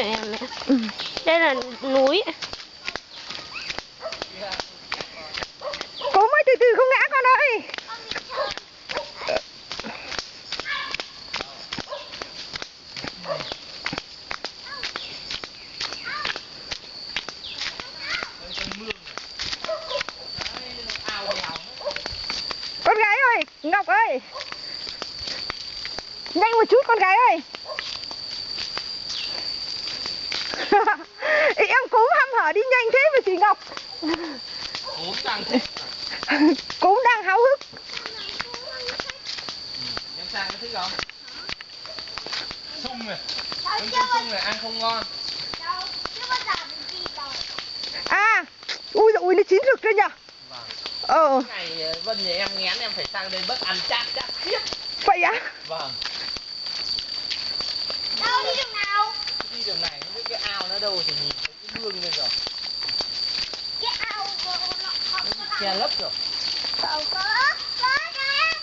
này nè. Đây là núi. Cố mới từ từ không ngã con ơi. Con gái ơi, Ngọc ơi. Nhanh một chút con gái ơi. Em Cúm hăm hở đi nhanh thế mà chị Ngọc. Cúm đang háo hức. Em sang có thích không? Sung này. Sung này ăn không ngon. À, ui nó chín rực rồi nhở. Vâng. Ngày Vân nhà em ngén em phải sang đây bất ăn chát khiếp. Vậy á? Vâng. Đâu đi đường nào? Đi đường này không biết cái ao nó đâu thì nhìn thấy cái mương lên rồi. Cái ao nó Che lấp rồi. có cái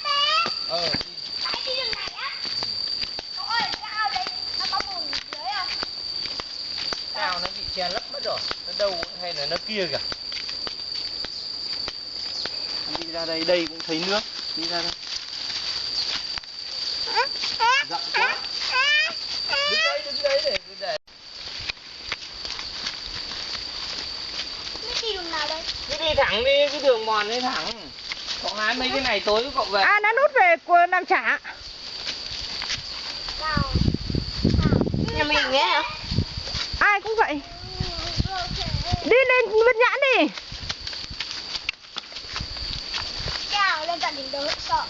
bé. Đi. Đi đường này á. Cậu ơi, cái ao đấy nó có bùn dưới không? Cái ao nó bị che lấp mất rồi. Nó đâu hay là nó kia kìa. Đi ra đây cũng thấy nước. Đi ra đây. Rộng quá. Đứng đấy để. Đi đường nào đây? Cứ đi thẳng đi, cái đường mòn đi thẳng. Cậu hái mấy cái này tối cậu về. À, nó nút về của Nam Trả. Nào. Nhà mình nghe hả? Ai cũng vậy. Đi lên Vân Nhãn đi. Chào, lên tận đỉnh đầu vẫn sợ.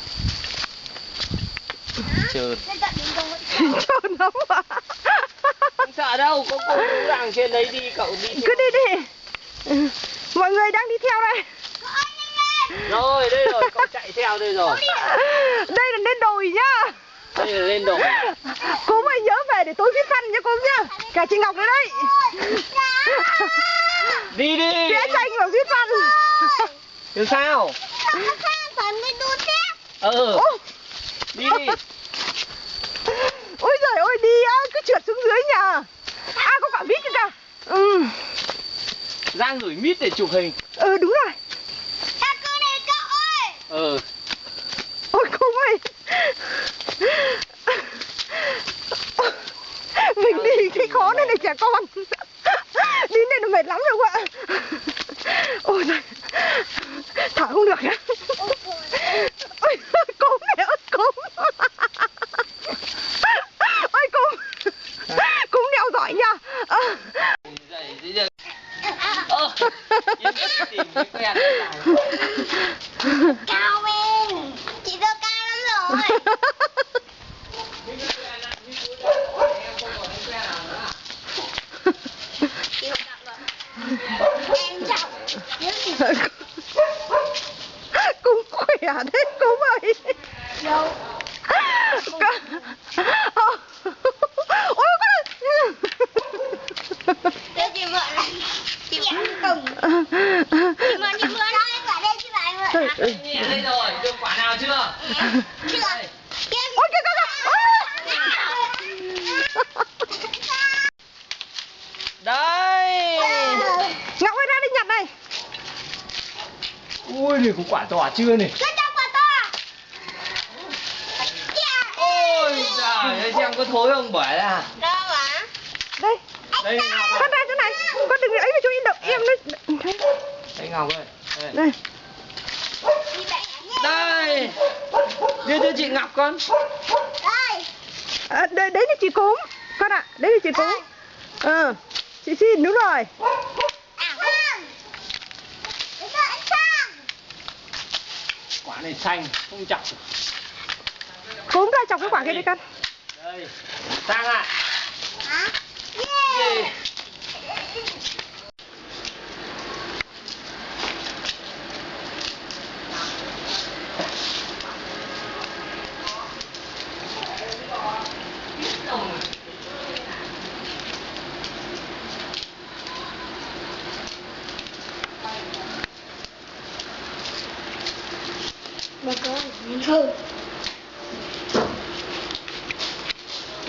Trơn. Lên tận đỉnh đầu vẫn sợ. Trơn lắm à. Không sợ đâu, có cô chú đằng trên đấy đi, cậu đi theo. Cứ đi. Mọi người đang đi theo đây. Rồi, đây rồi, cậu chạy theo đây rồi. Đây là lên đồi nhá. Đây là lên đồi. Cô mày nhớ về để tối viết văn cho cô nhá. Cả chị Ngọc nữa đấy. Đi đi. Vẽ tranh và viết văn. Chứ sao? Đi đi. Ôi giời ơi, đi cứ trượt xuống dưới nhờ. À, có quả mít nữa kìa. Giang gửi mít để chụp hình. Đúng rồi. Ôi cô ơi. Mình đi cái khó này này trẻ con. Đi này nó mệt lắm rồi ạ. Ôi giời. Thở không được nữa. Ôi cốm này ơi, cốm. Ôi cốm. Cốm đeo giỏi nha. Cao mình. Chị Dơ cao lắm rồi. Chị không chậm rồi. Em chậm. Cúm khỏe thế cúm ơi. Đâu? Ôi Để chị mượn này. Chị mượn cùng. Chị mượn đó, em quả đây chị lại mượn hả? Nhẹ đây rồi, được quả nào chưa? Chưa. ôi kìa Đây. Ngọc ơi, ra đi nhặt này. Ui, này có quả to chưa này? Cứ cho quả to. Ôi trời ơi, xem có thối không bởi ra. Đâu hả? Đây. Đây Ngọc Con ra chỗ này. Con đừng ấy mà chú yên động. Em nó. Đây Ngọc ơi. Đây. Đây. Đưa cho chị Ngọc con. Đây. Đấy là chị Cúm. Con ạ, đấy là chị Cúm. Chị xin, đúng rồi. Quả này xanh, không chọc. Cúm ra chọc cái quả kia đi con. Đây. Sang ạ. Hả? Yeah.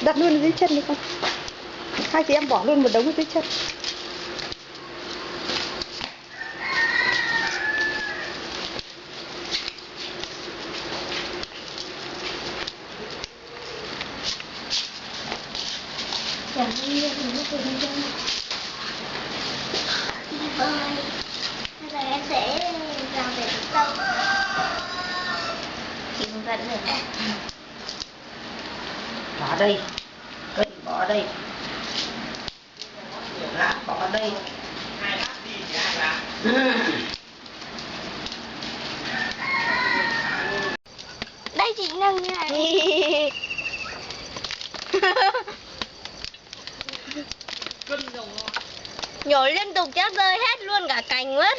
Đặt luôn dưới chân đi con. Hai chị em bỏ luôn một đống ở dưới chân. Chẳng đi thì nó cũng đi đâu. Bơi. Bây giờ em sẽ làm về sông. Chị cũng dẫn được. Bỏ đây. Cây bỏ đây. Lá bỏ đây. Ai bắt đi thì ai làm. Đây chị nâng như này. Nhổ liên tục chắc rơi hết luôn cả cành mất.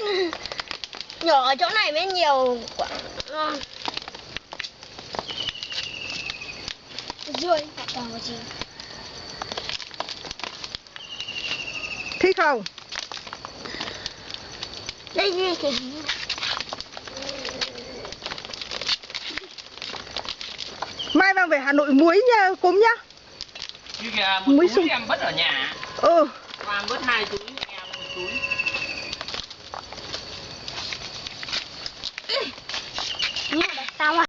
Nhổ ở chỗ này mới nhiều quả. Rơi cả cành của chị. Thích không? Đây gì kìa. Mai mang về Hà Nội muối nha, cốm nhá. Như kìa, một Muối túi sung. em vứt ở nhà. Ừ. Hoàng vứt 2 túi, em 1 túi. Nhưng mà xong rồi.